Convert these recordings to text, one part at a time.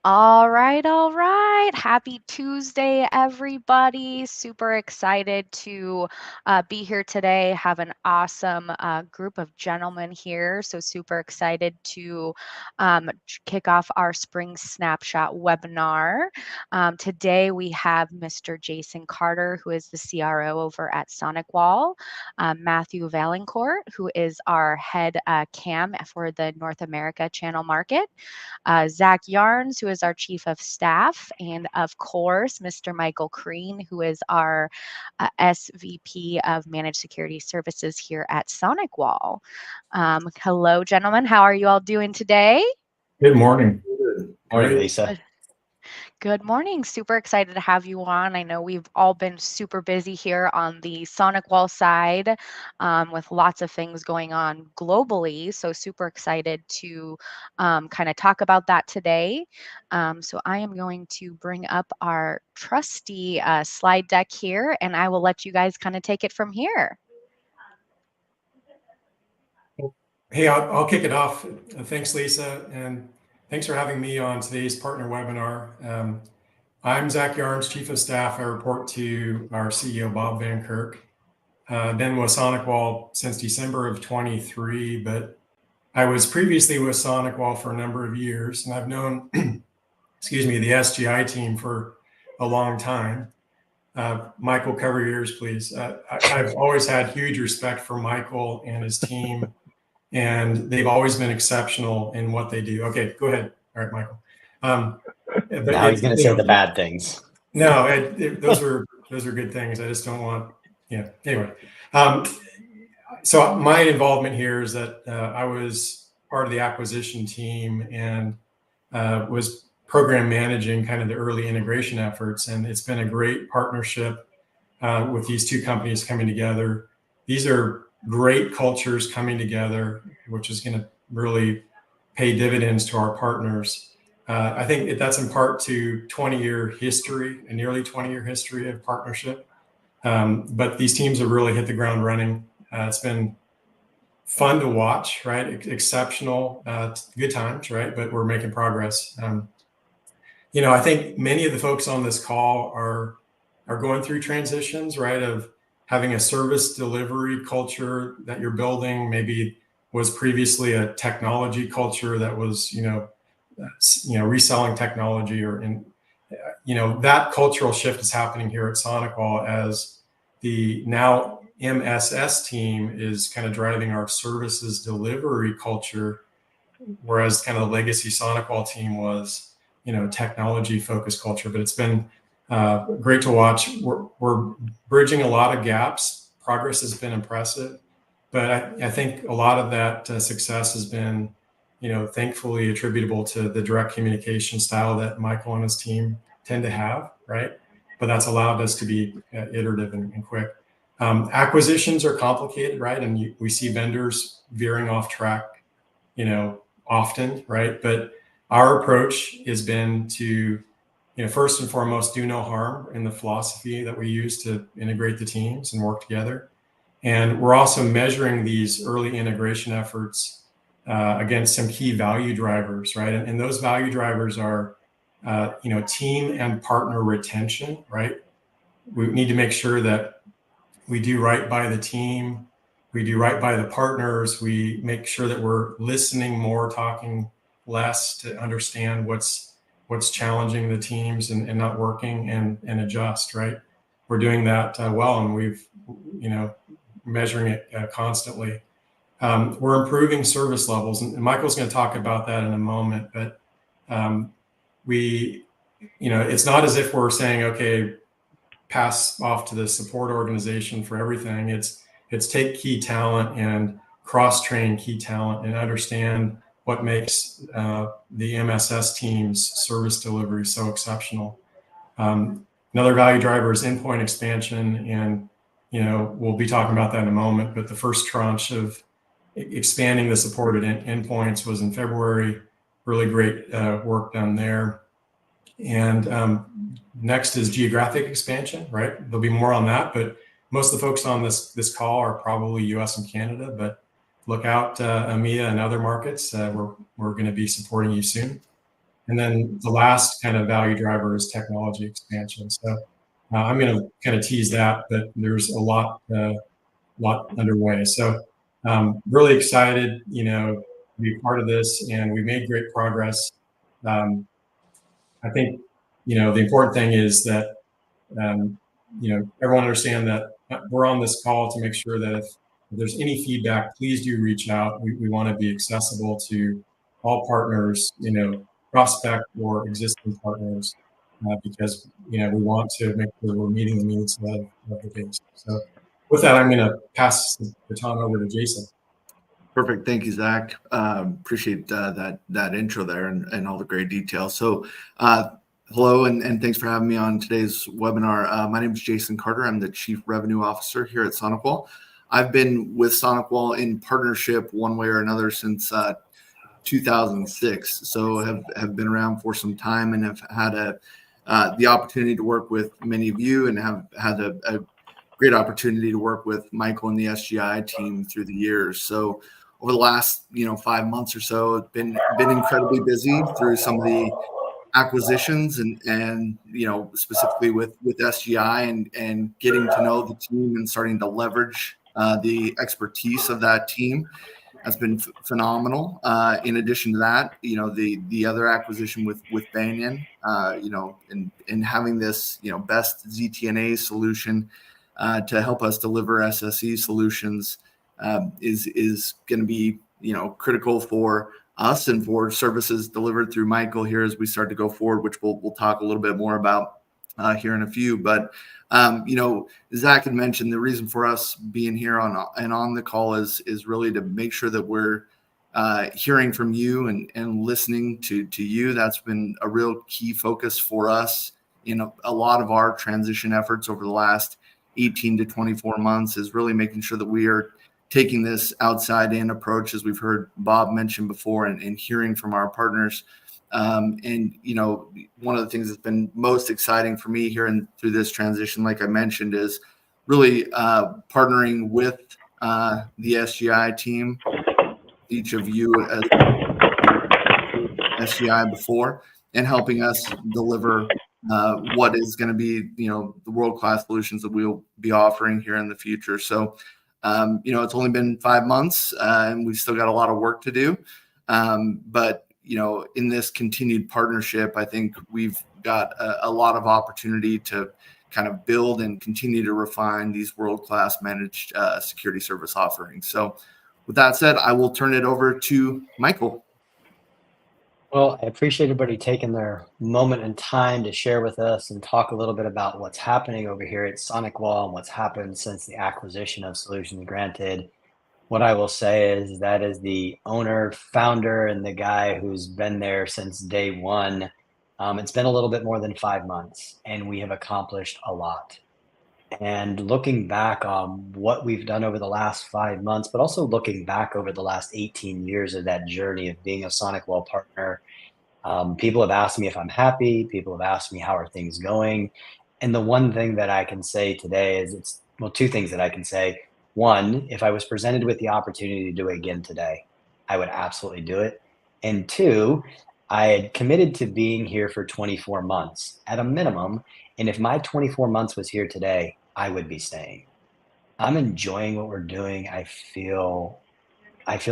All right, all right. Happy Tuesday, everybody. Super excited to be here today. Have an awesome group of gentlemen here. So, super excited to kick off our spring snapshot webinar. Today, we have Mr. Jason Carter, who is the CRO over at SonicWall, Matthew Vaillancourt, who is our head CAM for the North America channel market. Zach Yarns, who is our Chief of Staff, and of course, Mr. Michael Crean, who is our SVP of Managed Security Services here at SonicWall. Hello, gentlemen. How are you all doing today? Good morning. Good morning, Lisa. Good morning. Super excited to have you on. I know we've all been super busy here on the SonicWall side with lots of things going on globally. So super excited to kind of talk about that today. So I am going to bring up our trusty slide deck here, and I will let you guys kind of take it from here. Hey, I'll kick it off. Thanks, Lisa, and thanks for having me on today's partner webinar. I'm Zach Yarns, Chief of Staff. I report to our CEO, Bob Van Kirk. Been with SonicWall since December of 23, but I was previously with SonicWall for a number of years, and I've known, excuse me, the SGI team for a long time. Michael, cover your ears, please. I've always had huge respect for Michael and his team, and they've always been exceptional in what they do. Okay, go ahead. All right, Michael. Now he's going to say the bad things. No, those are good things. I just don't want, anyway. So my involvement here is that I was part of the acquisition team and was program managing kind of the early integration efforts. And it's been a great partnership with these two companies coming together. These are great cultures coming together, which is going to really pay dividends to our partners. I think that's in part to 20-year history, a nearly 20-year history of partnership. But these teams have really hit the ground running. It's been fun to watch, right? Exceptional, good times, right? But we're making progress. I think many of the folks on this call are going through transitions, right? Of having a service delivery culture that you're building, maybe was previously a technology culture that was, reselling technology that cultural shift is happening here at SonicWall as the now MSS team is kind of driving our services delivery culture, whereas kind of the legacy SonicWall team was, technology focused culture. But it's been great to watch. We're bridging a lot of gaps. Progress has been impressive, but I think a lot of that success has been, thankfully attributable to the direct communication style that Michael and his team tend to have, right? But that's allowed us to be iterative and quick. Acquisitions are complicated, right? And we see vendors veering off track, often, right? But our approach has been to, first and foremost, do no harm in the philosophy that we use to integrate the teams and work together. And we're also measuring these early integration efforts against some key value drivers, right? And those value drivers are, team and partner retention, right? We need to make sure that we do right by the team, we do right by the partners, we make sure that we're listening more, talking less to understand what's challenging the teams and not working and adjust, right? We're doing that well, and we've, measuring it constantly. We're improving service levels, and Michael's going to talk about that in a moment, but it's not as if we're saying, okay, pass off to the support organization for everything. It's take key talent and cross-train key talent and understand what makes the MSS team's service delivery so exceptional. Another value driver is endpoint expansion, and we'll be talking about that in a moment, but the first tranche of expanding the supported endpoints was in February. Really great work done there. And next is geographic expansion, right? There'll be more on that, but most of the folks on this call are probably US and Canada, but look out EMEA and other markets. We're going to be supporting you soon. And then the last kind of value driver is technology expansion. So I'm going to kind of tease that, but there's a lot underway. So really excited, to be part of this, and we made great progress. I think, the important thing is that, everyone understand that we're on this call to make sure that if there's any feedback, please do reach out. We want to be accessible to all partners, prospect or existing partners, because, we want to make sure we're meeting the needs of the base. So with that, I'm going to pass the baton over to Jason. Perfect. Thank you, Zach. Appreciate that intro there and all the great details. So hello, and thanks for having me on today's webinar. My name is Jason Carter. I'm the Chief Revenue Officer here at SonicWall. I've been with SonicWall in partnership one way or another since 2006. So have been around for some time and have had the opportunity to work with many of you, and have had a great opportunity to work with Michael and the SGI team through the years. So over the last 5 months or so, it's been incredibly busy through some of the acquisitions and specifically with SGI and getting to know the team and starting to leverage the expertise of that team has been phenomenal. In addition to that, the other acquisition with Banyan, and having this best ZTNA solution to help us deliver SSE solutions is going to be critical for us and for services delivered through Michael here as we start to go forward, which we'll talk a little bit more about here in a few. But Zach had mentioned the reason for us being here on the call is really to make sure that we're hearing from you and listening to you. That's been a real key focus for us in a lot of our transition efforts over the last 18 to 24 months, is really making sure that we are taking this outside-in approach, as we've heard Bob mention before, and hearing from our partners. And one of the things that's been most exciting for me here and through this transition, like I mentioned, is really partnering with the SGI team, each of you as SGI before, and helping us deliver what is going to be, the world-class solutions that we'll be offering here in the future. So, it's only been 5 months and we've still got a lot of work to do. But, in this continued partnership, I think we've got a lot of opportunity to kind of build and continue to refine these world-class managed security service offerings. So with that said, I will turn it over to Michael. Well, I appreciate everybody taking their moment in time to share with us and talk a little bit about what's happening over here at SonicWall and what's happened since the acquisition of Solutions Granted. What I will say is that as the owner, founder, and the guy who's been there since day one, it's been a little bit more than 5 months, and we have accomplished a lot. And looking back on what we've done over the last 5 months, but also looking back over the last 18 years of that journey of being a SonicWall partner, people have asked me if I'm happy. People have asked me, how are things going? And the one thing that I can say today is two things that I can say. One, if I was presented with the opportunity to do it again today, I would absolutely do it. And two, I had committed to being here for 24 months at a minimum. And if my 24 months was here today, I would be staying. I'm enjoying what we're doing. I feel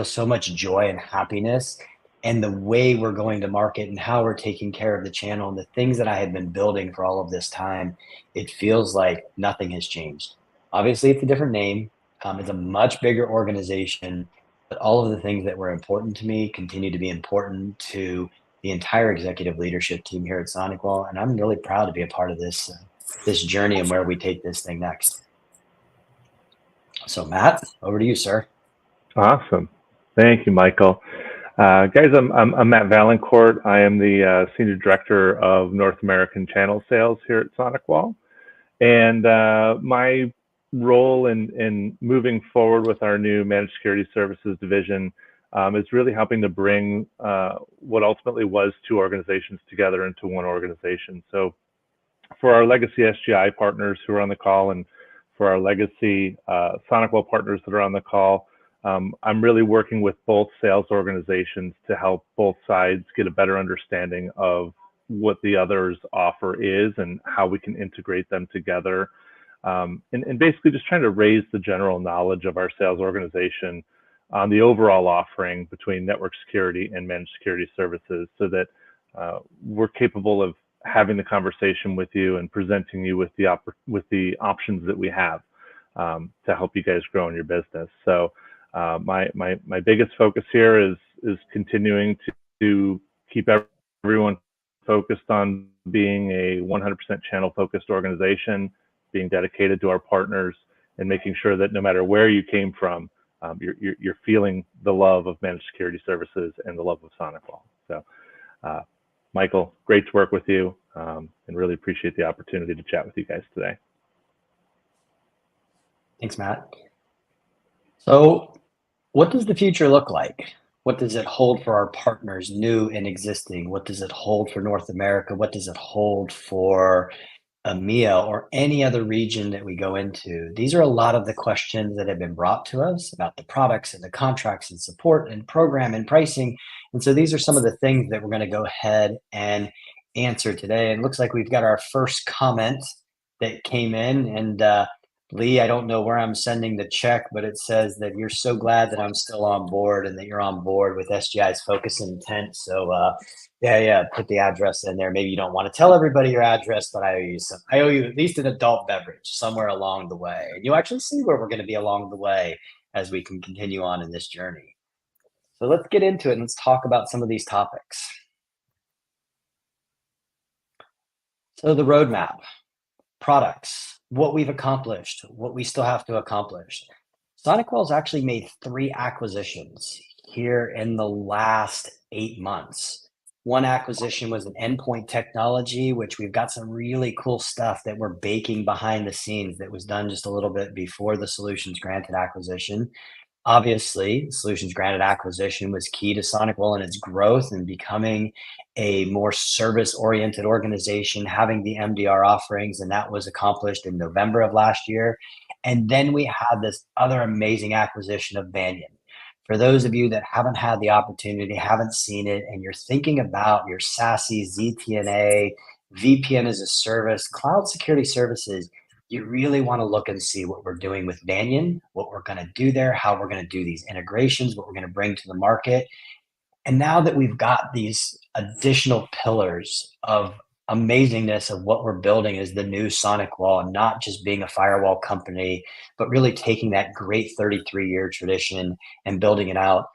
so much joy and happiness, and the way we're going to market and how we're taking care of the channel and the things that I had been building for all of this time, it feels like nothing has changed. Obviously, it's a different name. It's a much bigger organization, but all of the things that were important to me continue to be important to the entire executive leadership team here at SonicWall, and I'm really proud to be a part of this journey and where we take this thing next. So, Matt, over to you, sir. Awesome. Thank you, Michael. Guys, I'm Matt Vaillancourt. I am the Senior Director of North American Channel Sales here at SonicWall. And my role in moving forward with our new Managed Security Services division is really helping to bring what ultimately was two organizations together into one organization. So for our legacy SGI partners who are on the call, and for our legacy SonicWall partners that are on the call, I'm really working with both sales organizations to help both sides get a better understanding of what the other's offer is and how we can integrate them together. And basically just trying to raise the general knowledge of our sales organization on the overall offering between network security and managed security services, so that we're capable of having the conversation with you and presenting you with the options that we have to help you guys grow in your business. So my biggest focus here is continuing to keep everyone focused on being a 100% channel focused organization, being dedicated to our partners, and making sure that no matter where you came from, you're feeling the love of managed security services and the love of SonicWall. So Michael, great to work with you, and really appreciate the opportunity to chat with you guys today. Thanks, Matt. So what does the future look like? What does it hold for our partners, new and existing? What does it hold for North America? What does it hold for EMEA or any other region that we go into? These are a lot of the questions that have been brought to us about the products and the contracts and support and program and pricing. And so these are some of the things that we're going to go ahead and answer today. It looks like we've got our first comment that came in, and Lee, I don't know where I'm sending the check, but it says that you're so glad that I'm still on board and that you're on board with SGI's focus and intent. So yeah, put the address in there. Maybe you don't want to tell everybody your address, but I owe you at least an adult beverage somewhere along the way. And you'll actually see where we're going to be along the way as we can continue on in this journey. So let's get into it and let's talk about some of these topics. So the roadmap, products, what we've accomplished, what we still have to accomplish. SonicWall's actually made 3 acquisitions here in the last 8 months. One acquisition was an endpoint technology, which we've got some really cool stuff that we're baking behind the scenes that was done just a little bit before the Solutions Granted acquisition. Obviously, Solutions Granted acquisition was key to SonicWall and its growth and becoming a more service-oriented organization, having the MDR offerings, and that was accomplished in November of last year. And then we had this other amazing acquisition of Banyan. For those of you that haven't had the opportunity, haven't seen it, and you're thinking about your SASE, ZTNA, VPN as a service, cloud security services, you really want to look and see what we're doing with Banyan, what we're going to do there, how we're going to do these integrations, what we're going to bring to the market. And now that we've got these additional pillars of amazingness of what we're building as the new SonicWall, and not just being a firewall company, but really taking that great 33-year tradition and building it out.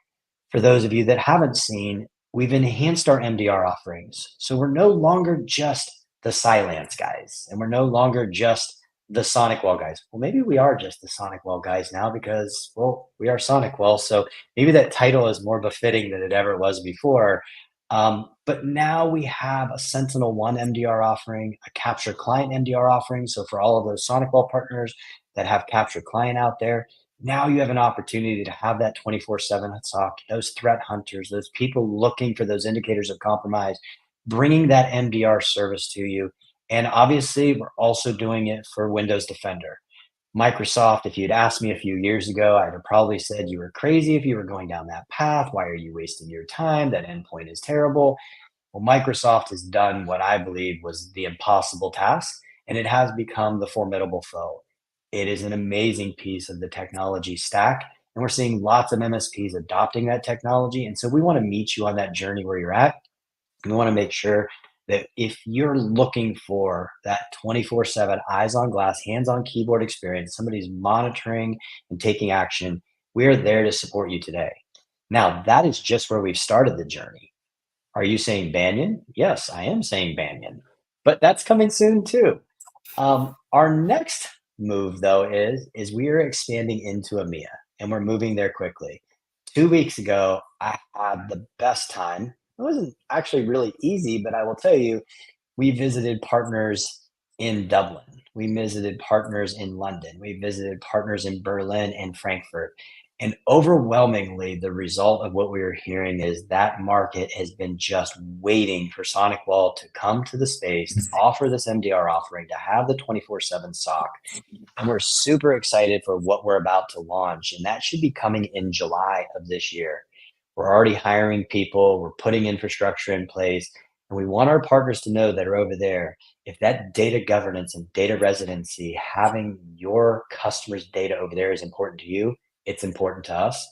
For those of you that haven't seen, we've enhanced our MDR offerings. So we're no longer just the Cylance guys, and we're no longer just the SonicWall guys. Well, maybe we are just the SonicWall guys now because, well, we are SonicWall. So maybe that title is more befitting than it ever was before. But now we have a SentinelOne MDR offering, a Capture Client MDR offering. So for all of those SonicWall partners that have Capture Client out there, now you have an opportunity to have that 24/7 SOC, those threat hunters, those people looking for those indicators of compromise, bringing that MDR service to you. And obviously, we're also doing it for Windows Defender. Microsoft, if you'd asked me a few years ago, I'd have probably said you were crazy if you were going down that path. Why are you wasting your time? That endpoint is terrible. Well, Microsoft has done what I believe was the impossible task, and it has become the formidable foe. It is an amazing piece of the technology stack, and we're seeing lots of MSPs adopting that technology. And so we want to meet you on that journey where you're at. We want to make sure that if you're looking for that 24/7 eyes on glass, hands on keyboard experience, somebody's monitoring and taking action, we're there to support you today. Now, that is just where we've started the journey. Are you saying Banyan? Yes, I am saying Banyan, but that's coming soon too. Our next move though is we are expanding into EMEA, and we're moving there quickly. 2 weeks ago, I had the best time. It wasn't actually really easy, but I will tell you, we visited partners in Dublin. We visited partners in London. We visited partners in Berlin and Frankfurt. And overwhelmingly, the result of what we were hearing is that market has been just waiting for SonicWall to come to the space, to offer this MDR offering, to have the 24/7 SOC. And we're super excited for what we're about to launch. And that should be coming in July of this year. We're already hiring people, we're putting infrastructure in place. And we want our partners to know that are over there, if that data governance and data residency, having your customers' data over there is important to you, it's important to us.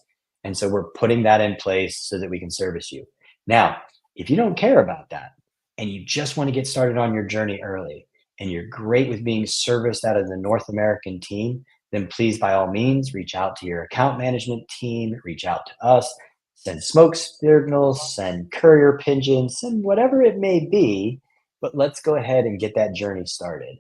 And so we're putting that in place so that we can service you. Now, if you don't care about that and you just want to get started on your journey early and you're great with being serviced out of the North American team, then please, by all means, reach out to your account management team, reach out to us, send smoke signals, send courier pigeons, send whatever it may be. But let's go ahead and get that journey started.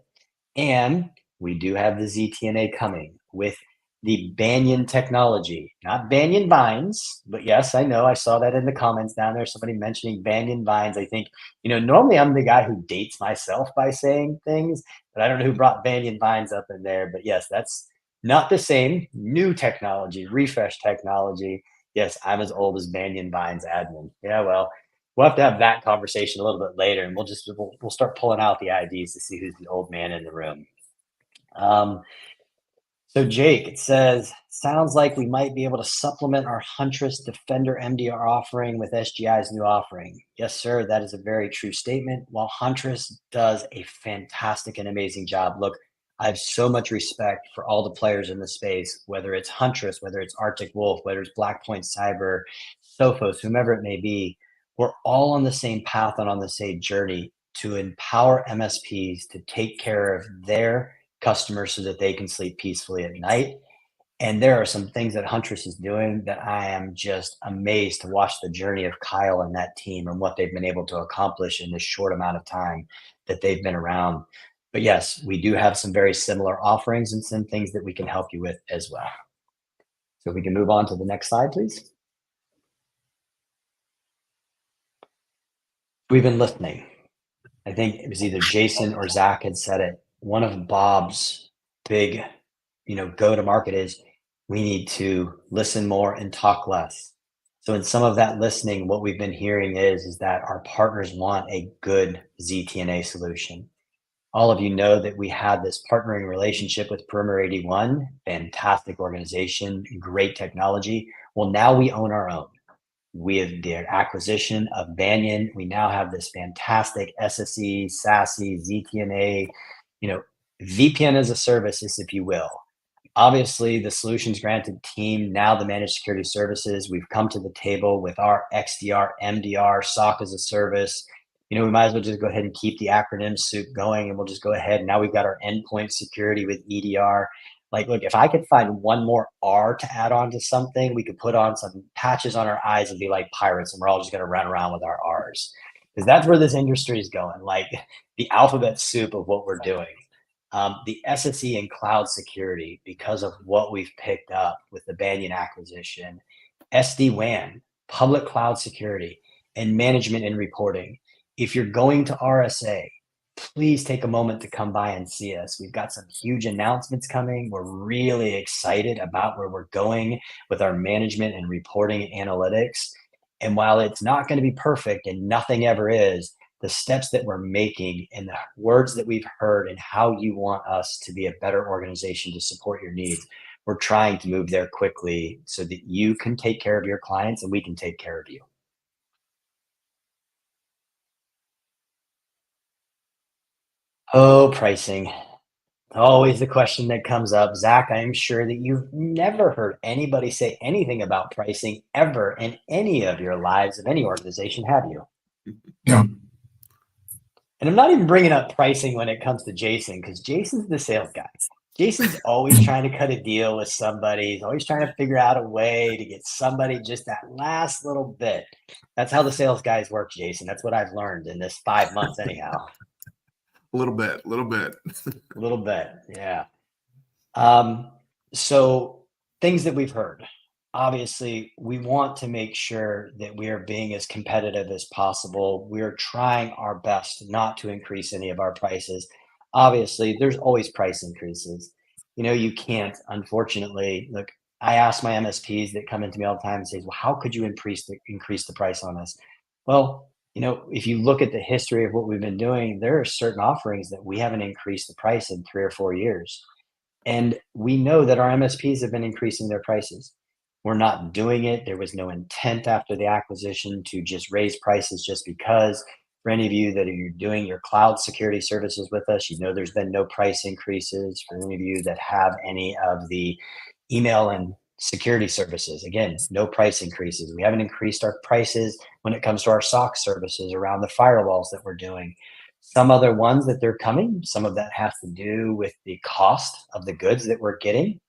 And we do have the ZTNA coming with the Banyan technology, not Banyan vines, but yes, I know I saw that in the comments down there. Somebody mentioning Banyan vines. I think, normally I'm the guy who dates myself by saying things, but I don't know who brought Banyan vines up in there. But yes, that's not the same. New technology, refresh technology. Yes, I'm as old as Banyan vines admin. Yeah, well, we'll have to have that conversation a little bit later, and we'll start pulling out the IDs to see who's the old man in the room. So Jake, it says, sounds like we might be able to supplement our Huntress Defender MDR offering with SGI's new offering. Yes, sir, that is a very true statement. While Huntress does a fantastic and amazing job, look, I have so much respect for all the players in the space, whether it's Huntress, whether it's Arctic Wolf, whether it's Blackpoint Cyber, Sophos, whomever it may be. We're all on the same path and on the same journey to empower MSPs to take care of their customers so that they can sleep peacefully at night. And there are some things that Huntress is doing that I am just amazed to watch the journey of Kyle and that team and what they've been able to accomplish in this short amount of time that they've been around. But yes, we do have some very similar offerings and some things that we can help you with as well. So we can move on to the next slide, please. We've been listening. I think it was either Jason or Zach had said it. One of Bob's big, go to market is we need to listen more and talk less. So in some of that listening, what we've been hearing is that our partners want a good ZTNA solution. All of you know that we had this partnering relationship with Perimeter 81, fantastic organization, great technology. Well, now we own our own. We have the acquisition of Banyan. We now have this fantastic SSE, SASE, ZTNA, VPN as a service, if you will. Obviously, the solutions granted team, now the managed security services, we've come to the table with our XDR, MDR, SOC as a service. We might as well just go ahead and keep the acronym soup going, and we'll just go ahead. Now we've got our endpoint security with EDR. Like, look, if I could find one more R to add on to something, we could put on some patches on our eyes and be like pirates, and we're all just going to run around with our R's. Because that's where this industry is going, like the alphabet soup of what we're doing. The SSE and cloud security, because of what we've picked up with the Banyan acquisition, SD-WAN, public cloud security, and management and reporting. If you're going to RSA, please take a moment to come by and see us. We've got some huge announcements coming. We're really excited about where we're going with our management and reporting and analytics. And while it's not going to be perfect, and nothing ever is, the steps that we're making and the words that we've heard and how you want us to be a better organization to support your needs, we're trying to move there quickly so that you can take care of your clients and we can take care of you. Oh, pricing. Always the question that comes up. Zach, I am sure that you've never heard anybody say anything about pricing ever in any of your lives of any organization, have you? No. And I'm not even bringing up pricing when it comes to Jason, because Jason's the sales guy. Jason's always trying to cut a deal with somebody. He's always trying to figure out a way to get somebody just that last little bit. That's how the sales guys work, Jason. That's what I've learned in this 5 months anyhow. A little bit. A little bit, yeah. So things that we've heard. Obviously, we want to make sure that we are being as competitive as possible. We're trying our best not to increase any of our prices. Obviously, there's always price increases. You can't, unfortunately, look, I ask my MSPs that come into me all the time and say, well, how could you increase the price on this? Well, if you look at the history of what we've been doing, there are certain offerings that we haven't increased the price in 3 or 4 years. And we know that our MSPs have been increasing their prices. We're not doing it. There was no intent after the acquisition to just raise prices just because. For any of you that are doing your cloud security services with us, there's been no price increases. For any of you that have any of the email and security services, again, no price increases. We haven't increased our prices when it comes to our SOC services around the firewalls that we're doing. Some other ones that they're coming, some of that has to do with the cost of the goods that we're getting.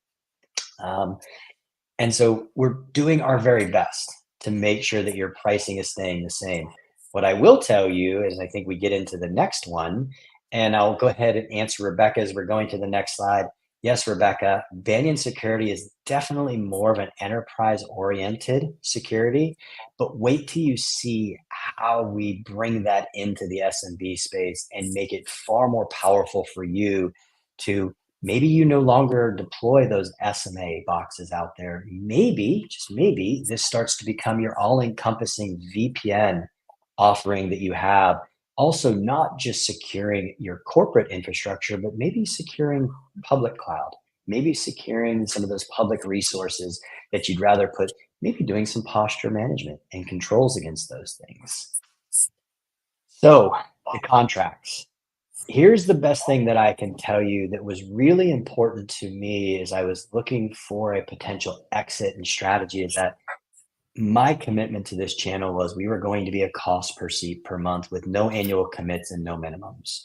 And so we're doing our very best to make sure that your pricing is staying the same. What I will tell you is I think we get into the next one, and I'll go ahead and answer Rebecca as we're going to the next slide. Yes, Rebecca, Banyan Security is definitely more of an enterprise-oriented security, but wait till you see how we bring that into the SMB space and make it far more powerful for you to maybe you no longer deploy those SMA boxes out there. Maybe, just maybe, this starts to become your all-encompassing VPN offering that you have. Also, not just securing your corporate infrastructure, but maybe securing public cloud, maybe securing some of those public resources that you'd rather put, maybe doing some posture management and controls against those things. So the contracts. Here's the best thing that I can tell you that was really important to me as I was looking for a potential exit and strategy is that my commitment to this channel was we were going to be a cost per seat per month with no annual commits and no minimums.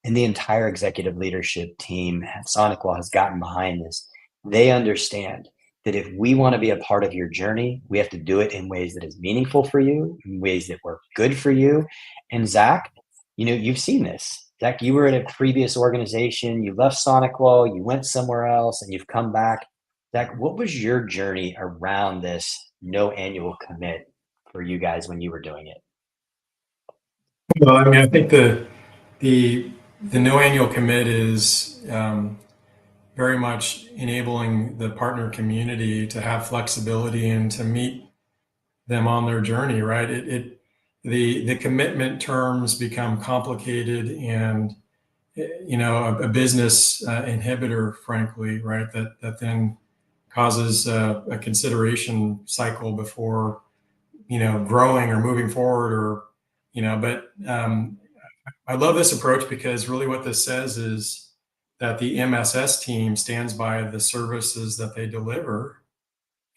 And the entire executive leadership team at SonicWall has gotten behind this. They understand that if we want to be a part of your journey, we have to do it in ways that is meaningful for you, in ways that work good for you. And Zach, you've seen this. Zach, you were in a previous organization, you left SonicWall, you went somewhere else, and you've come back. Zach, what was your journey around this no annual commit for you guys when you were doing it? Well, I mean, I think the no annual commit is very much enabling the partner community to have flexibility and to meet them on their journey, right? The commitment terms become complicated and a business inhibitor, frankly, right? That then causes a consideration cycle before growing or moving forward, or but I love this approach because really what this says is that the MSS team stands by the services that they deliver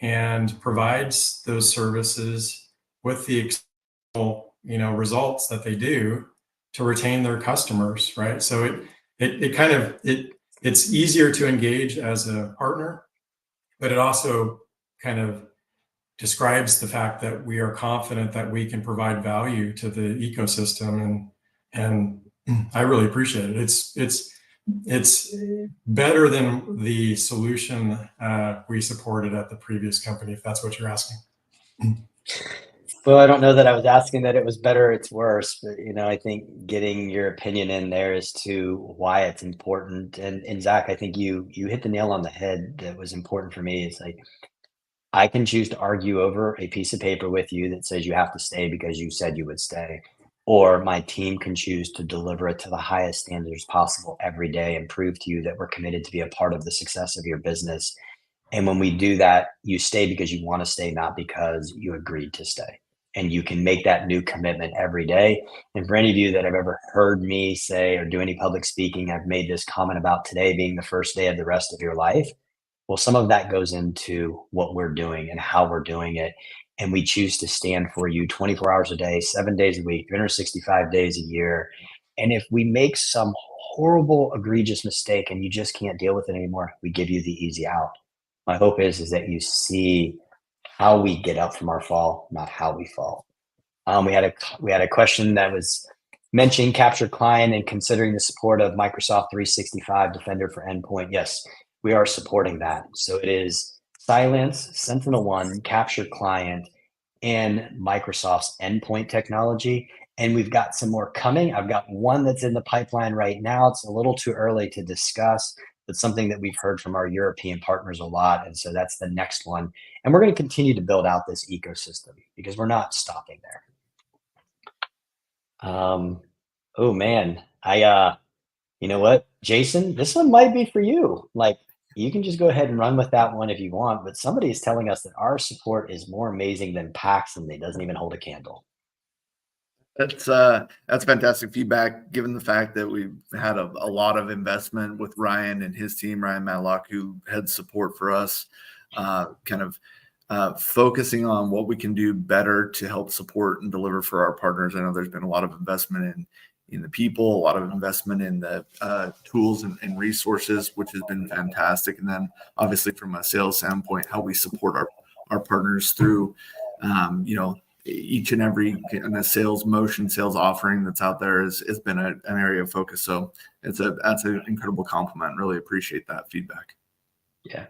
and provides those services with the external results that they do to retain their customers, right? So it's easier to engage as a partner, but it also kind of describes the fact that we are confident that we can provide value to the ecosystem, and I really appreciate it. It's better than the solution we supported at the previous company, if that's what you're asking. Well, I don't know that I was asking that it was better or it's worse, but I think getting your opinion in there as to why it's important. And Zach, I think you hit the nail on the head. That was important for me. It's like I can choose to argue over a piece of paper with you that says you have to stay because you said you would stay, or my team can choose to deliver it to the highest standards possible every day and prove to you that we're committed to be a part of the success of your business. And when we do that, you stay because you want to stay, not because you agreed to stay. And you can make that new commitment every day. And for any of you that have ever heard me say or do any public speaking, I've made this comment about today being the first day of the rest of your life. Well, some of that goes into what we're doing and how we're doing it. And we choose to stand for you 24 hours a day, 7 days a week, 365 days a year. And if we make some horrible, egregious mistake and you just can't deal with it anymore, we give you the easy out. My hope is that you see how we get up from our fall, not how we fall. We had a question that was mentioning captured client and considering the support of Microsoft 365 Defender for Endpoint. Yes, we are supporting that. So it is Cylance, SentinelOne, captured client, and Microsoft's endpoint technology. And we've got some more coming. I've got one that's in the pipeline right now. It's a little too early to discuss, but something that we've heard from our European partners a lot. And so that's the next one. And we're going to continue to build out this ecosystem because we're not stopping there. Oh man, you know what, Jason, this one might be for you. Like, you can just go ahead and run with that one if you want, but somebody is telling us that our support is more amazing than PAX and it doesn't even hold a candle. That's fantastic feedback, given the fact that we've had a lot of investment with Ryan and his team, Ryan Matlock, who heads support for us, focusing on what we can do better to help support and deliver for our partners. I know there's been a lot of investment in the people, a lot of investment in the tools and resources, which has been fantastic. And then obviously from a sales standpoint, how we support our partners through, each and every kind of sales motion, sales offering that's out there has been an area of focus. So that's an incredible compliment. Really appreciate that feedback. Yeah.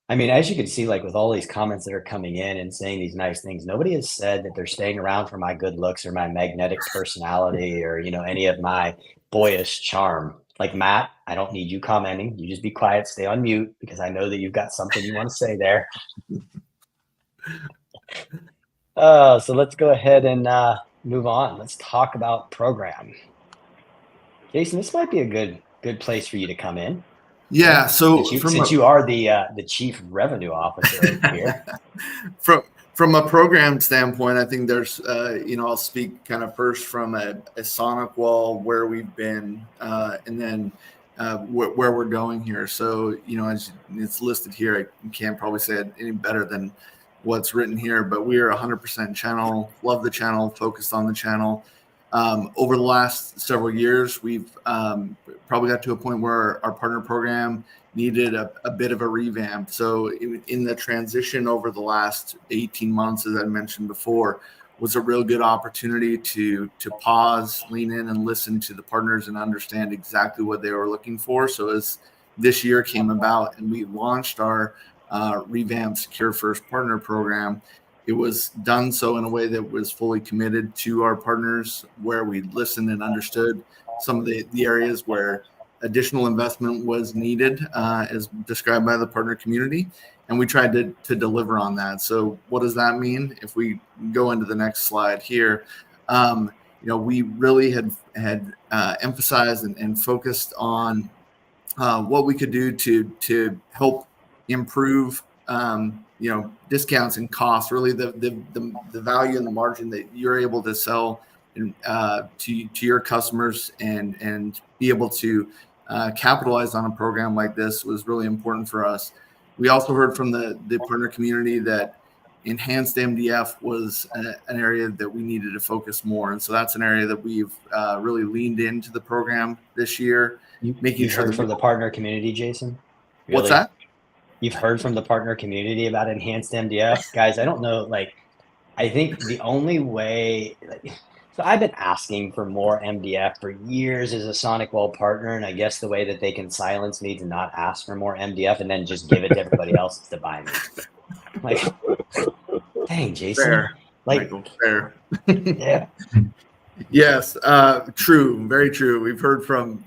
I mean, as you can see, like with all these comments that are coming in and saying these nice things, nobody has said that they're staying around for my good looks or my magnetic personality or, any of my boyish charm. Like, Matt, I don't need you commenting. You just be quiet, stay on mute, because I know that you've got something you want to say there. So let's go ahead and move on. Let's talk about program. Jason, this might be a good place for you to come in. Yeah. So since you are the chief revenue officer here, from a program standpoint, I think there's I'll speak kind of first from a SonicWall, where we've been, and then where we're going here. So as it's listed here, I can't probably say it any better than what's written here, but we are 100% channel, love the channel, focused on the channel. Over the last several years, we've probably got to a point where our partner program needed a bit of a revamp. So in the transition over the last 18 months, as I mentioned before, was a real good opportunity to pause, lean in, and listen to the partners and understand exactly what they were looking for. So as this year came about and we launched our revamped Secure First Partner Program, it was done so in a way that was fully committed to our partners, where we listened and understood some of the areas where additional investment was needed, as described by the partner community, and we tried to deliver on that. So what does that mean? If we go into the next slide here, we really had emphasized and focused on what we could do to help improve discounts and costs, really the value and the margin that you're able to sell to your customers and be able to capitalize on a program like this was really important for us. We also heard from the partner community that enhanced MDF was an area that we needed to focus more. And so that's an area that we've really leaned into the program this year. You've heard from the partner community, Jason? Really? What's that? You've heard from the partner community about enhanced MDF? Guys, I don't know. I think the only way, so I've been asking for more MDF for years as a SonicWall partner, and I guess the way that they can silence me to not ask for more MDF and then just give it to everybody else is to buy me. Dang, Jason. Fair, Michael, fair. Yeah. Yes, true, very true. We've heard from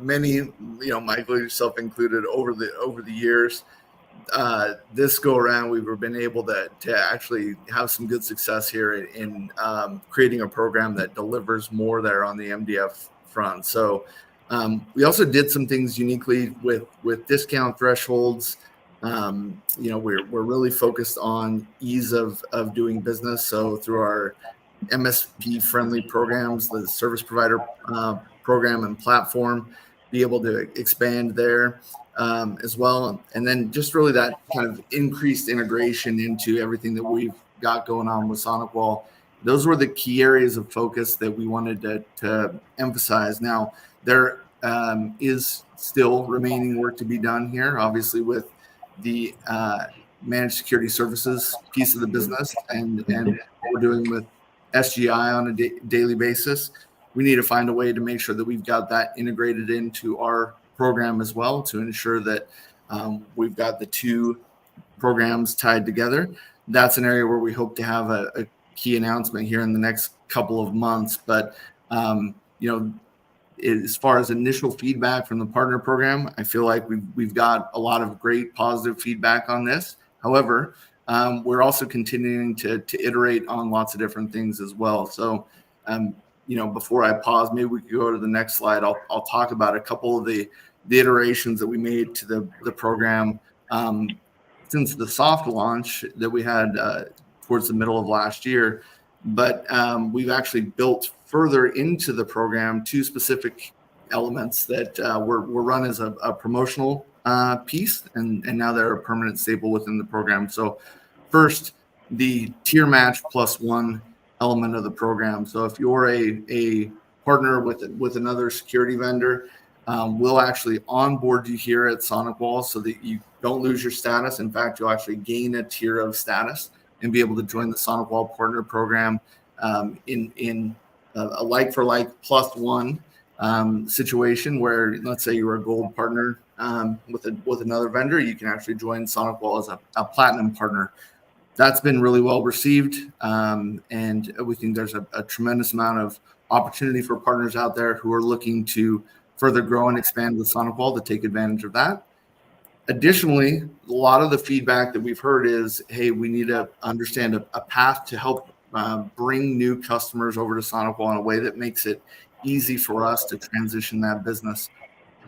many, Michael, yourself included, over the years. This go around, we've been able to actually have some good success here in creating a program that delivers more there on the MDF front. So we also did some things uniquely with discount thresholds. We're really focused on ease of doing business. So through our MSP friendly programs, the service provider program and platform, be able to expand there as well. And then just really that kind of increased integration into everything that we've got going on with SonicWall. Those were the key areas of focus that we wanted to emphasize. Now, there is still remaining work to be done here, obviously, with the managed security services piece of the business and what we're doing with SGI on a daily basis. We need to find a way to make sure that we've got that integrated into our program as well, to ensure that we've got the two programs tied together. That's an area where we hope to have a key announcement here in the next couple of months. But as far as initial feedback from the partner program, I feel like we've got a lot of great positive feedback on this. However, we're also continuing to iterate on lots of different things as well. So, before I pause, maybe we could go to the next slide. I'll talk about a couple of the iterations that we made to the program since the soft launch that we had towards the middle of last year. But we've actually built further into the program 2 specific elements that were run as a promotional piece, and now they're a permanent staple within the program. So first, the tier match +1 element of the program. So if you're a partner with another security vendor, we'll actually onboard you here at SonicWall so that you don't lose your status. In fact, you'll actually gain a tier of status and be able to join the SonicWall partner program in a like-for-like +1 situation where, let's say you're a gold partner with another vendor, you can actually join SonicWall as a platinum partner. That's been really well received, and we think there's a tremendous amount of opportunity for partners out there who are looking to further grow and expand with SonicWall to take advantage of that. Additionally, a lot of the feedback that we've heard is, hey, we need to understand a path to help bring new customers over to SonicWall in a way that makes it easy for us to transition that business.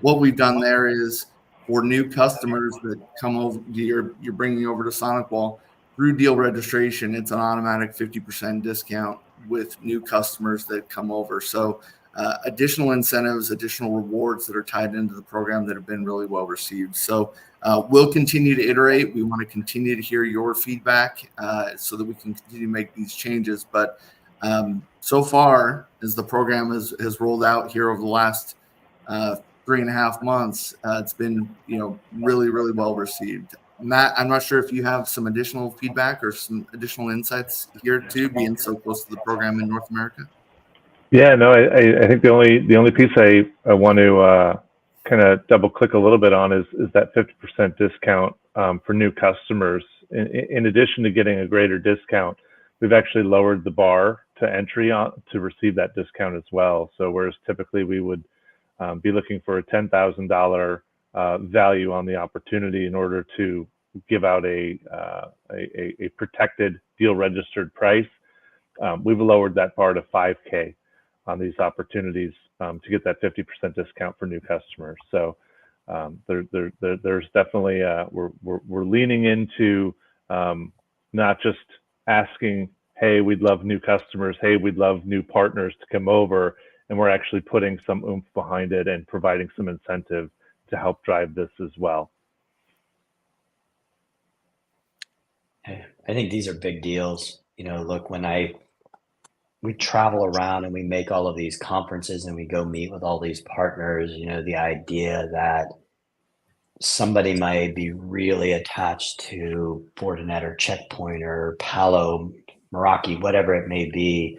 What we've done there is, for new customers that come over, you're bringing over to SonicWall, through deal registration, it's an automatic 50% discount with new customers that come over. So additional incentives, additional rewards that are tied into the program that have been really well received. So we'll continue to iterate. We want to continue to hear your feedback so that we can continue to make these changes. But so far, as the program has rolled out here over the last 3.5 months, it's been really, really well received. Matt, I'm not sure if you have some additional feedback or some additional insights here too, being so close to the program in North America. Yeah, no, I think the only piece I want to kind of double click a little bit on is that 50% discount for new customers. In addition to getting a greater discount, we've actually lowered the bar to entry on to receive that discount as well. So whereas typically we would be looking for a $10,000 value on the opportunity in order to give out a protected deal registered price, we've lowered that bar to $5K on these opportunities to get that 50% discount for new customers. So there's definitely we're leaning into not just asking, hey, we'd love new customers, hey, we'd love new partners to come over, and we're actually putting some oomph behind it and providing some incentive to help drive this as well. I think these are big deals. Look, when we travel around and we make all of these conferences and we go meet with all these partners, the idea that somebody might be really attached to Fortinet or Checkpoint or Palo, Meraki, whatever it may be.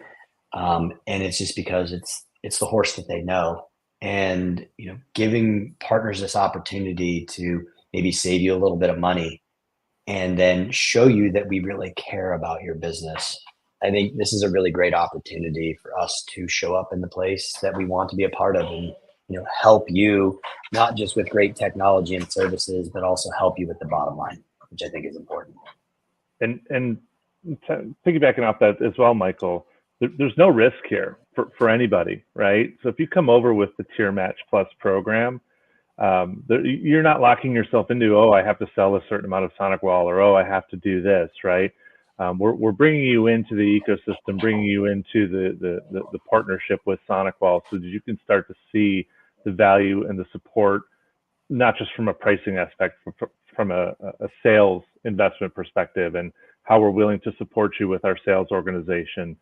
And it's just because it's the horse that they know. And, giving partners this opportunity to maybe save you a little bit of money and then show you that we really care about your business. I think this is a really great opportunity for us to show up in the place that we want to be a part of and, help you not just with great technology and services, but also help you with the bottom line, which I think is important. And piggybacking off that as well, Michael, there's no risk here for anybody, right? So if you come over with the Tier Match Plus program, you're not locking yourself into, oh, I have to sell a certain amount of SonicWall, or oh, I have to do this, right? We're bringing you into the ecosystem, bringing you into the partnership with SonicWall so that you can start to see the value and the support, not just from a pricing aspect, from a sales investment perspective, and how we're willing to support you with our sales organization,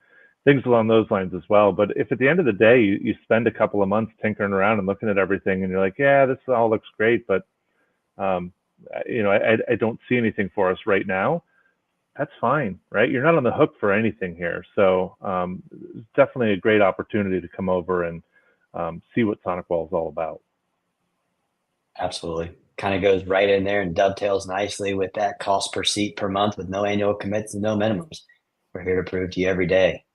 things along those lines as well. But if at the end of the day, you spend a couple of months tinkering around and looking at everything and you're like, yeah, this all looks great, but I don't see anything for us right now, that's fine, right? You're not on the hook for anything here. So it's definitely a great opportunity to come over and see what SonicWall is all about. Absolutely. Kind of goes right in there and dovetails nicely with that cost per seat per month with no annual commits and no minimums. We're here to prove to you every day.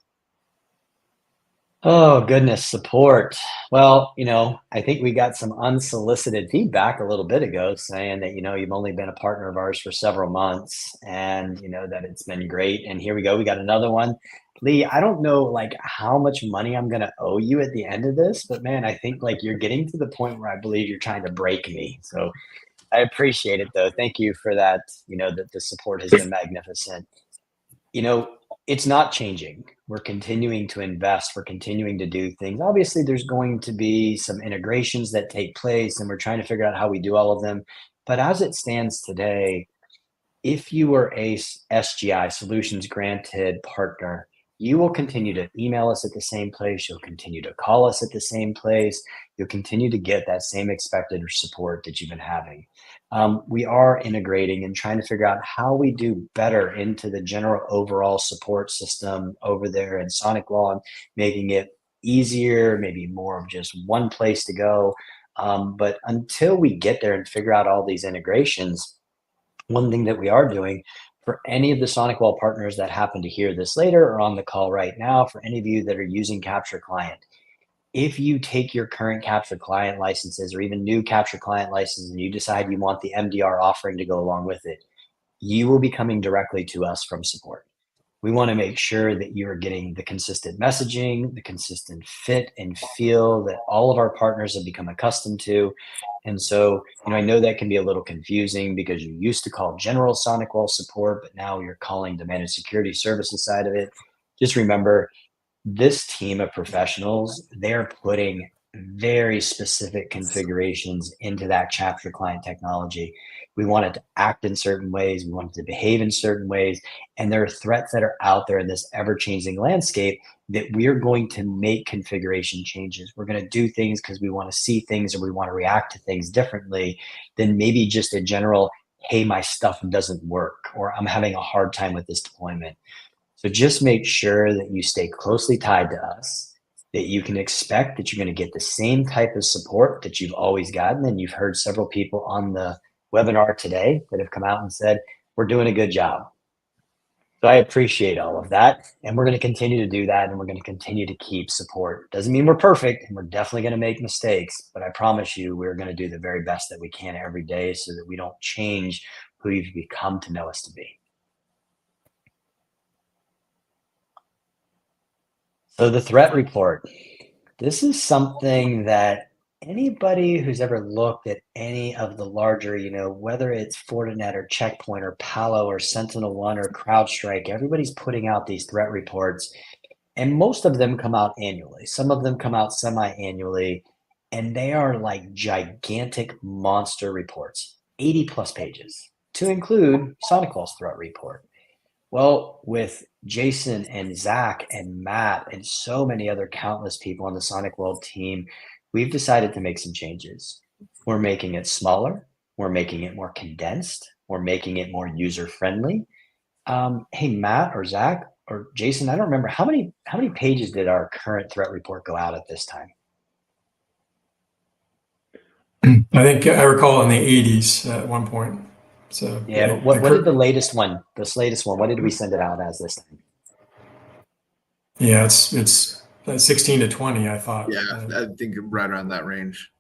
Oh, goodness, support. Well, I think we got some unsolicited feedback a little bit ago saying that, you've only been a partner of ours for several months and, that it's been great. And here we go. We got another one. Lee, I don't know like how much money I'm going to owe you at the end of this, but man, I think like you're getting to the point where I believe you're trying to break me. So I appreciate it though. Thank you for that. That the support has been magnificent. you know, it's not changing. We're continuing to invest. We're continuing to do things. Obviously, there's going to be some integrations that take place, and we're trying to figure out how we do all of them. But as it stands today, if you are a SGI, Solutions Granted partner, you will continue to email us at the same place. You'll continue to call us at the same place. You'll continue to get that same expected support that you've been having. We are integrating and trying to figure out how we do better into the general overall support system over there in SonicWall, and making it easier, maybe more of just one place to go. But until we get there and figure out all these integrations, one thing that we are doing for any of the SonicWall partners that happen to hear this later or on the call right now, for any of you that are using Capture Client, if you take your current Capture Client licenses or even new Capture Client licenses and you decide you want the MDR offering to go along with it, you will be coming directly to us from support. We want to make sure that you are getting the consistent messaging, the consistent fit and feel that all of our partners have become accustomed to. And so, I know that can be a little confusing because you used to call general SonicWall support, but now you're calling the managed security services side of it. Just remember, this team of professionals, they're putting very specific configurations into that Capture Client technology. We want it to act in certain ways. We want it to behave in certain ways. And there are threats that are out there in this ever-changing landscape that we're going to make configuration changes. We're going to do things because we want to see things or we want to react to things differently than maybe just a general, hey, my stuff doesn't work, or I'm having a hard time with this deployment. So just make sure that you stay closely tied to us, that you can expect that you're going to get the same type of support that you've always gotten. And you've heard several people on the webinar today that have come out and said, we're doing a good job. So I appreciate all of that. And we're going to continue to do that. And we're going to continue to keep support. Doesn't mean we're perfect, and we're definitely going to make mistakes, but I promise you, we're going to do the very best that we can every day so that we don't change who you've become to know us to be. So the threat report, this is something that anybody who's ever looked at any of the larger, whether it's Fortinet or Checkpoint or Palo or SentinelOne or CrowdStrike, everybody's putting out these threat reports, and most of them come out annually. Some of them come out semi-annually, and they are like gigantic monster reports, 80 plus pages, to include SonicWall's threat report. Well, with Jason and Zach and Matt and so many other countless people on the SonicWall team, we've decided to make some changes. We're making it smaller. We're making it more condensed. We're making it more user-friendly. Hey, Matt or Zach or Jason, I don't remember, how many pages did our current threat report go out at this time? I think I recall in the 80s at one point. So yeah, but what did the latest one, what did we send it out as this time? Yeah, it's 16 to 20, I thought. Yeah, I think right around that range.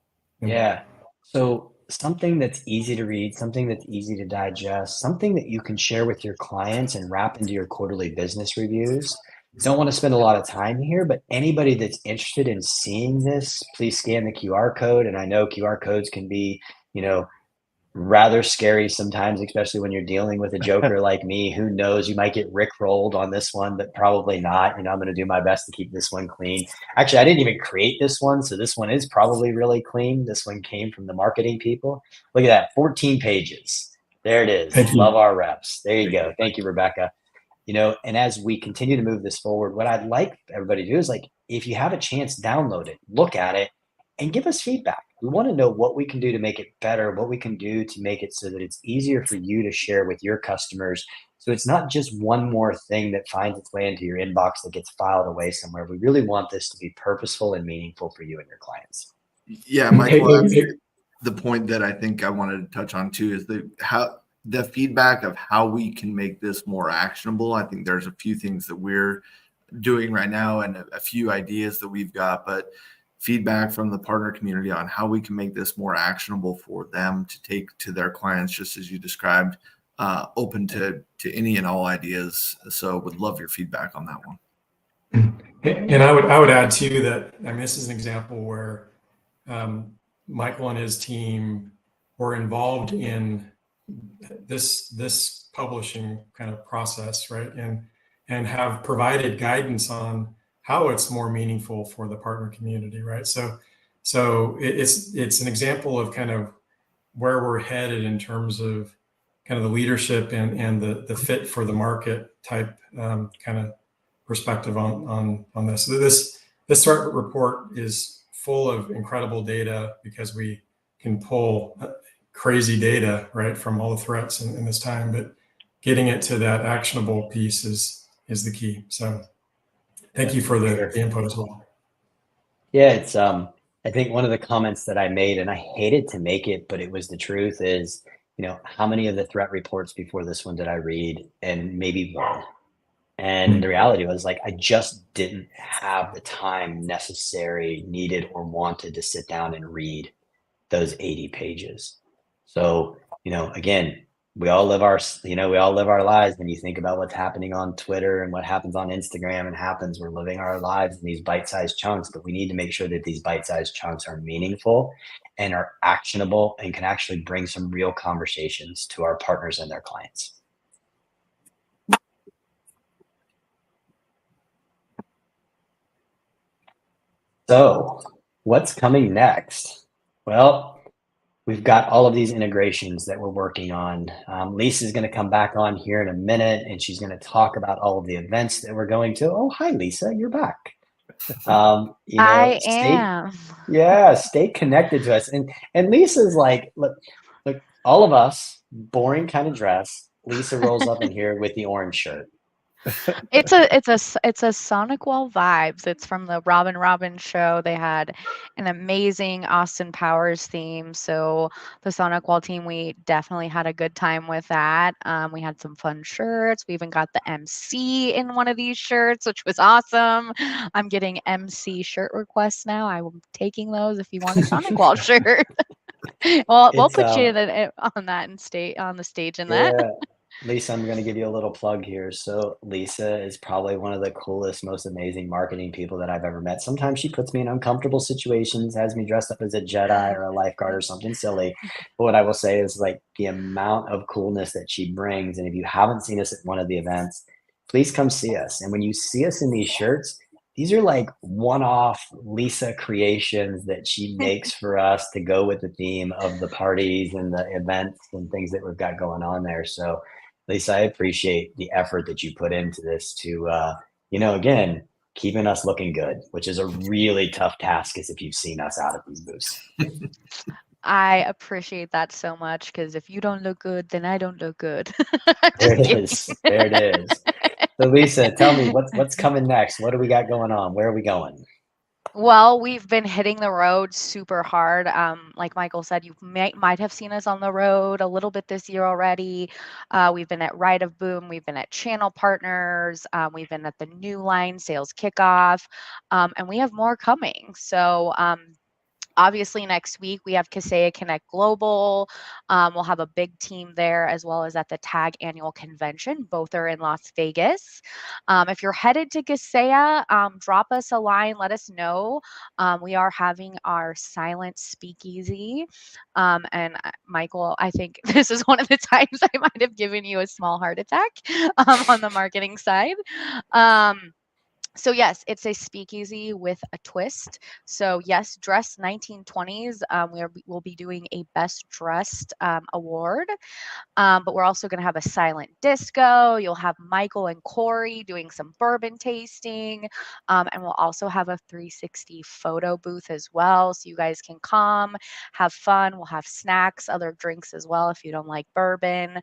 Yeah. So something that's easy to read, something that's easy to digest, something that you can share with your clients and wrap into your quarterly business reviews. Don't want to spend a lot of time here, but anybody that's interested in seeing this, please scan the QR code. And I know QR codes can be, rather scary sometimes, especially when you're dealing with a joker like me. Who knows, you might get rickrolled on this one, but probably not. I'm going to do my best to keep this one clean. Actually, I didn't even create this one, so this one is probably really clean. This one came from the marketing people. Look at that, 14 pages. There it is. Love our reps. There you go. Thank you, Rebecca. And as we continue to move this forward, what I'd like everybody to do is, like, if you have a chance, download it, look at it, and give us feedback. We want to know what we can do to make it better, what we can do to make it so that it's easier for you to share with your customers. So it's not just one more thing that finds its way into your inbox that gets filed away somewhere. We really want this to be purposeful and meaningful for you and your clients. Yeah, Michael, the point that I think I wanted to touch on too is the feedback of how we can make this more actionable. I think there's a few things that we're doing right now and a few ideas that we've got, but feedback from the partner community on how we can make this more actionable for them to take to their clients, just as you described, open to any and all ideas. So would love your feedback on that one. And I would add too that, I mean, this is an example where Michael and his team were involved in this publishing kind of process, right? And have provided guidance on how it's more meaningful for the partner community, right? So it's an example of kind of where we're headed in terms of kind of the leadership and the fit for the market type kind of perspective on this. So this threat report is full of incredible data because we can pull crazy data, right, from all the threats in this time, but getting it to that actionable piece is the key. So thank you for the input as well. Yeah, it's I think one of the comments that I made, and I hated to make it, but it was the truth, is, how many of the threat reports before this one did I read? And maybe one. And the reality was, like, I just didn't have the time necessary, needed, or wanted to sit down and read those 80 pages. So, again, we all live our lives. When you think about what's happening on Twitter and what happens on Instagram we're living our lives in these bite-sized chunks, but we need to make sure that these bite-sized chunks are meaningful and are actionable and can actually bring some real conversations to our partners and their clients. So what's coming next? Well, we've got all of these integrations that we're working on. Lisa's going to come back on here in a minute, and she's going to talk about all of the events that we're going to. Oh, hi, Lisa, you're back. I am. Stay connected to us. And Lisa's like, look, all of us, boring kind of dress. Lisa rolls up in here with the orange shirt. It's a SonicWall vibes. It's from the Robin show. They had an amazing Austin Powers theme. So the SonicWall team, we definitely had a good time with that. We had some fun shirts. We even got the MC in one of these shirts, which was awesome. I'm getting MC shirt requests now. I'm taking those if you want a SonicWall shirt. Well, we'll put you on that and stay on the stage in that. Lisa, I'm going to give you a little plug here. So Lisa is probably one of the coolest, most amazing marketing people that I've ever met. Sometimes she puts me in uncomfortable situations, has me dressed up as a Jedi or a lifeguard or something silly. But what I will say is, like, the amount of coolness that she brings. And if you haven't seen us at one of the events, please come see us. And when you see us in these shirts, these are like one-off Lisa creations that she makes for us to go with the theme of the parties and the events and things that we've got going on there. So Lisa, I appreciate the effort that you put into this to, again, keeping us looking good, which is a really tough task, as if you've seen us out at these booths. I appreciate that so much, because if you don't look good, then I don't look good. There it is. So Lisa, tell me what's coming next. What do we got going on? Where are we going? Well, we've been hitting the road super hard. Like Michael said, you might have seen us on the road a little bit this year already. We've been at Ride of Boom. We've been at Channel Partners. We've been at the New Line Sales Kickoff. And we have more coming. So obviously, next week we have Kaseya Connect Global. We'll have a big team there, as well as at the TAG Annual Convention. Both are in Las Vegas. If you're headed to Kaseya, drop us a line. Let us know. We are having our silent speakeasy. And Michael, I think this is one of the times I might have given you a small heart attack on the marketing side. So yes, it's a speakeasy with a twist. So yes, dress 1920s. We'll be doing a best dressed award, but we're also going to have a silent disco. You'll have Michael and Corey doing some bourbon tasting, and we'll also have a 360 photo booth as well. So you guys can come, have fun. We'll have snacks, other drinks as well if you don't like bourbon.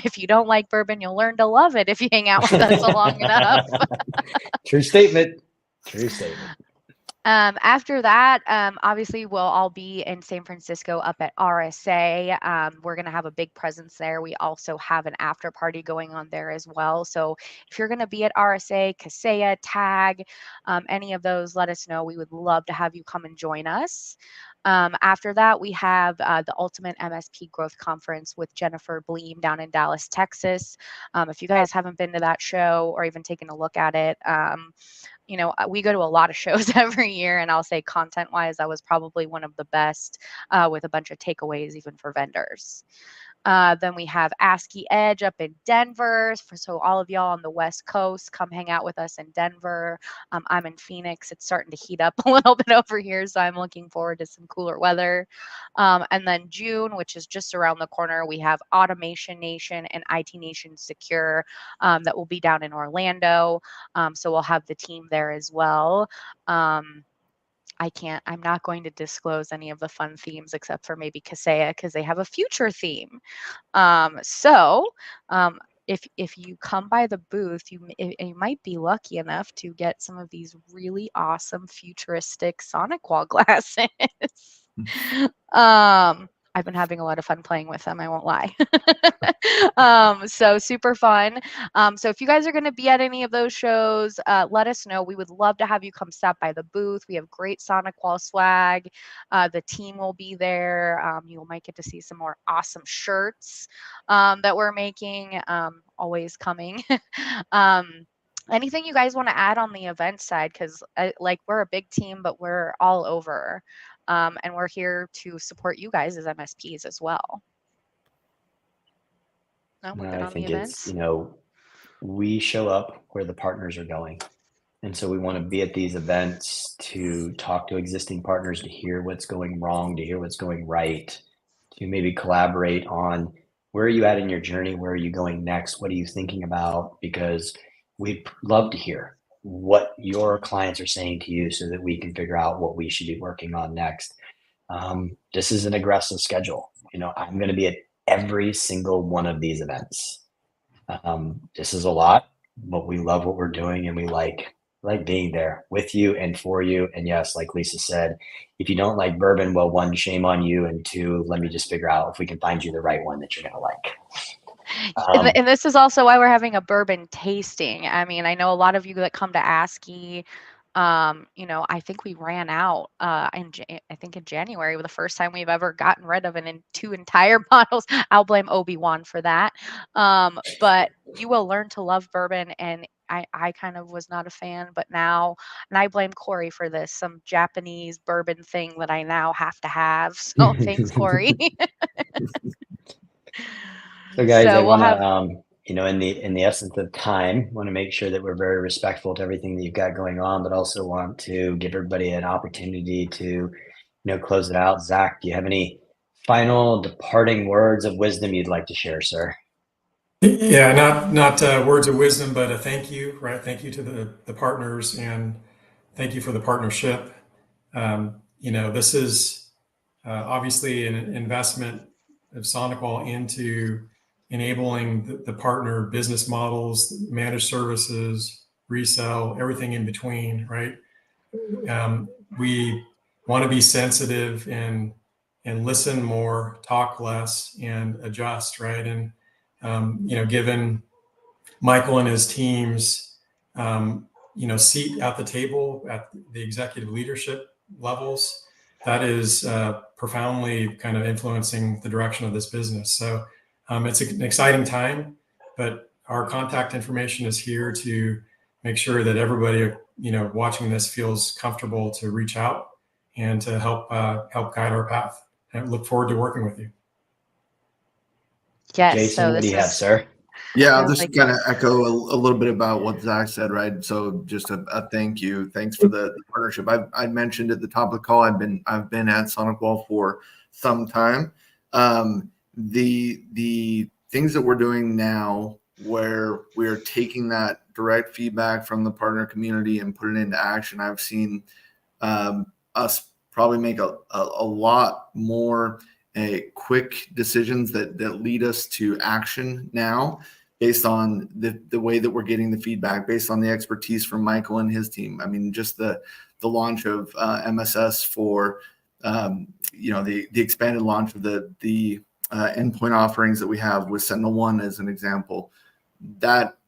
If you don't like bourbon, you'll learn to love it if you hang out with us long enough. True statement. After that, obviously, we'll all be in San Francisco up at RSA. We're going to have a big presence there. We also have an after party going on there as well. So if you're going to be at RSA, Kaseya, Tag, any of those, let us know. We would love to have you come and join us. After that, we have the Ultimate MSP Growth Conference with Jennifer Bleem down in Dallas, Texas. If you guys haven't been to that show or even taken a look at it, we go to a lot of shows every year, and I'll say content-wise, that was probably one of the best, with a bunch of takeaways even for vendors. Then we have ASCII Edge up in Denver. So all of y'all on the West Coast, come hang out with us in Denver. I'm in Phoenix. It's starting to heat up a little bit over here, so I'm looking forward to some cooler weather. And then June, which is just around the corner, we have Automation Nation and IT Nation Secure that will be down in Orlando. So we'll have the team there as well. I'm not going to disclose any of the fun themes except for maybe Kaseya because they have a future theme. So if you come by the booth, you might be lucky enough to get some of these really awesome futuristic SonicWall glasses. I've been having a lot of fun playing with them, I won't lie. So super fun. So if you guys are going to be at any of those shows, let us know. We would love to have you come stop by the booth. We have great SonicWall swag. The team will be there. You might get to see some more awesome shirts that we're making, always coming. Anything you guys want to add on the event side? Because we're a big team, but we're all over. And we're here to support you guys as MSPs as well. No, we're good I on think the events. it's, we show up where the partners are going. And so we want to be at these events to talk to existing partners, to hear what's going wrong, to hear what's going right, to maybe collaborate on where are you at in your journey? Where are you going next? What are you thinking about? Because we'd love to hear what your clients are saying to you so that we can figure out what we should be working on next. This is an aggressive schedule. I'm going to be at every single one of these events. This is a lot, but we love what we're doing and we like being there with you and for you. And yes, like Lisa said, if you don't like bourbon, well, one, shame on you. And two, let me just figure out if we can find you the right one that you're going to like. And this is also why we're having a bourbon tasting. I mean, I know a lot of you that come to ASCII, I think we ran out in January, the first time we've ever gotten rid of two entire bottles. I'll blame Obi-Wan for that. But you will learn to love bourbon, and I kind of was not a fan, but now, and I blame Corey for this, some Japanese bourbon thing that I now have to have. So thanks, Corey. So guys, I So we'll want have. to, in the essence of time, want to make sure that we're very respectful to everything that you've got going on, but also want to give everybody an opportunity to, close it out. Zach, do you have any final departing words of wisdom you'd like to share, sir? Yeah, not words of wisdom, but a thank you, right? Thank you to the partners, and thank you for the partnership. This is obviously an investment of SonicWall into enabling the partner business models, managed services, resell, everything in between, right? We want to be sensitive and listen more, talk less, and adjust, right? And given Michael and his team's seat at the table at the executive leadership levels, that is profoundly kind of influencing the direction of this business. So it's an exciting time, but our contact information is here to make sure that everybody watching this feels comfortable to reach out and to help guide our path. And I look forward to working with you. Yes. Jason, what do you have, sir? Yeah, I'll just kind of echo a little bit about what Zach said, right? So just a thank you. Thanks for the partnership. I mentioned at the top of the call, I've been at SonicWall for some time. The things that we're doing now, where we're taking that direct feedback from the partner community and put it into action, I've seen us probably make a lot more quick decisions that lead us to action now, based on the way that we're getting the feedback, based on the expertise from Michael and his team. I mean, just the the launch of MSS for the expanded launch of the endpoint offerings that we have with SentinelOne as an example, that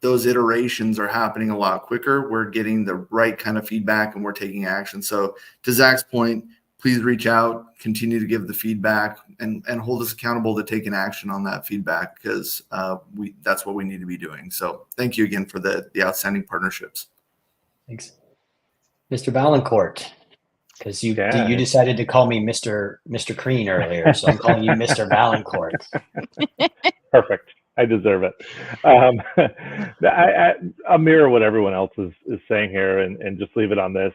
those iterations are happening a lot quicker. We're getting the right kind of feedback and we're taking action. So to Zach's point, please reach out, continue to give the feedback, and hold us accountable to taking action on that feedback, because that's what we need to be doing. So thank you again for the outstanding partnerships. Thanks. Mr. Vaillancourt, because you decided to call me Mr. Crean earlier, so I'm calling you Mr. Vaillancourt. Perfect. I deserve it. I'll mirror what everyone else is saying here, and just leave it on this.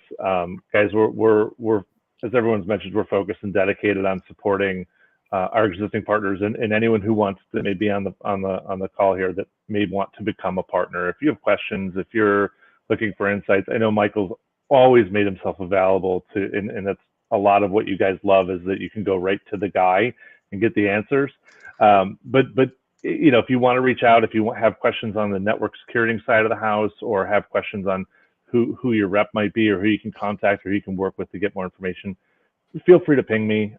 Guys, we're as everyone's mentioned, we're focused and dedicated on supporting our existing partners and anyone who wants to may be on the call here that may want to become a partner. If you have questions, if you're looking for insights, I know Michael's always made himself available to, and that's a lot of what you guys love, is that you can go right to the guy and get the answers. But if you want to reach out, if you have questions on the network security side of the house, or have questions on who your rep might be, or who you can contact, or who you can work with to get more information, feel free to ping me,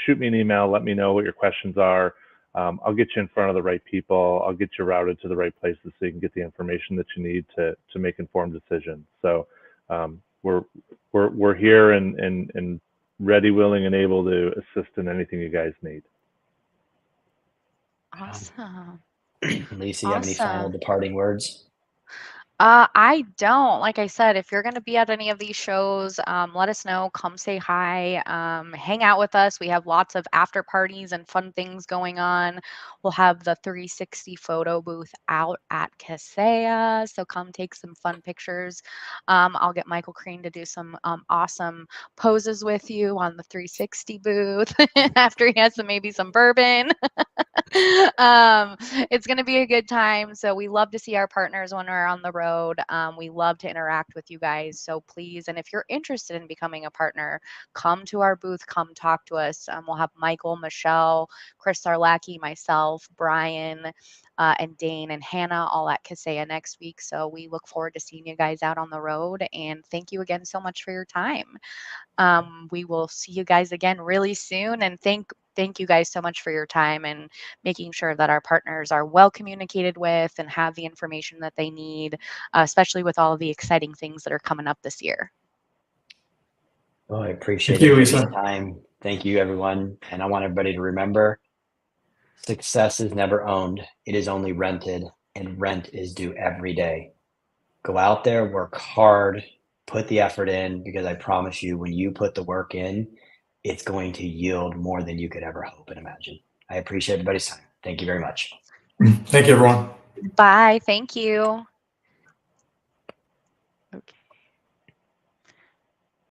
shoot me an email, let me know what your questions are. I'll get you in front of the right people. I'll get you routed to the right places so you can get the information that you need to make informed decisions. So we're here and ready, willing, and able to assist in anything you guys need. Awesome. Lisa, you have any final departing words? I don't. Like I said, if you're going to be at any of these shows, let us know. Come say hi. Hang out with us. We have lots of after parties and fun things going on. We'll have the 360 photo booth out at Kaseya, so come take some fun pictures. I'll get Michael Crean to do some awesome poses with you on the 360 booth after he has maybe some bourbon. It's going to be a good time. So we love to see our partners when we're on the road. We love to interact with you guys. So please, and if you're interested in becoming a partner, come to our booth, come talk to us. We'll have Michael, Michelle, Chris Sarlacki, myself, Brian, and Dane and Hannah all at Kaseya next week. So we look forward to seeing you guys out on the road. And thank you again so much for your time. We will see you guys again really soon. And thank you guys so much for your time and making sure that our partners are well communicated with and have the information that they need, especially with all of the exciting things that are coming up this year. Oh, I appreciate everybody's time. Thank you, everyone. And I want everybody to remember, success is never owned. It is only rented, and rent is due every day. Go out there, work hard, put the effort in, because I promise you, when you put the work in, it's going to yield more than you could ever hope and imagine. I appreciate everybody's time. Thank you very much. Thank you, everyone. Bye. Thank you.